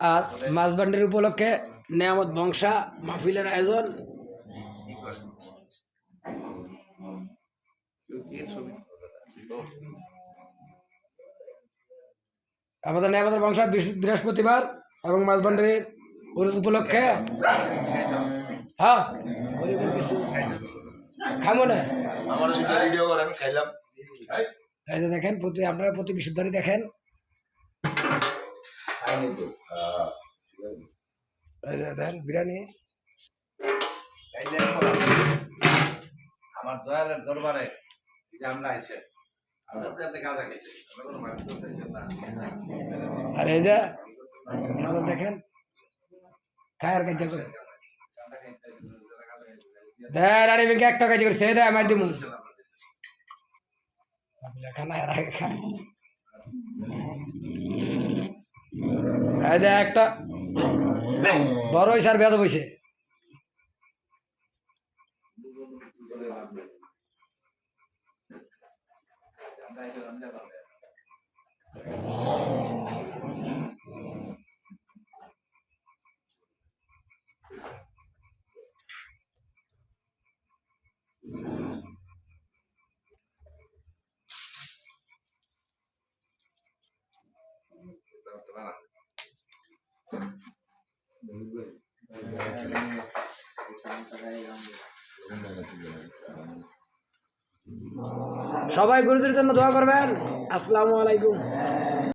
আজ মাছবান্ডির উপলক্ষে নেয়ামত বংশা মাহফিলের আয়োজন। আমাদের নেয়ামতের বংশা বৃহস্পতিবার এবং মাছবান্ডির উপলক্ষে হ্যাঁ কিছু খামো না। এই যে দেখেন আপনারা প্রতি বিশুদ্ধারি দেখেন। বিরিয়ানি আমার দয়ালের দরবারে আমরা আইছে আর এই যে আপনারা দেখেন খায়ের কাজ করে রানী ব্যাংকে 1 টাকা করছে এটা আমার দিমু খানা এর আগে খায় এই যে একটা বড় হইছে আর বেদ হইছে। সবাই গুরুদের জন্য দোয়া করবেন। আসসালামু আলাইকুম।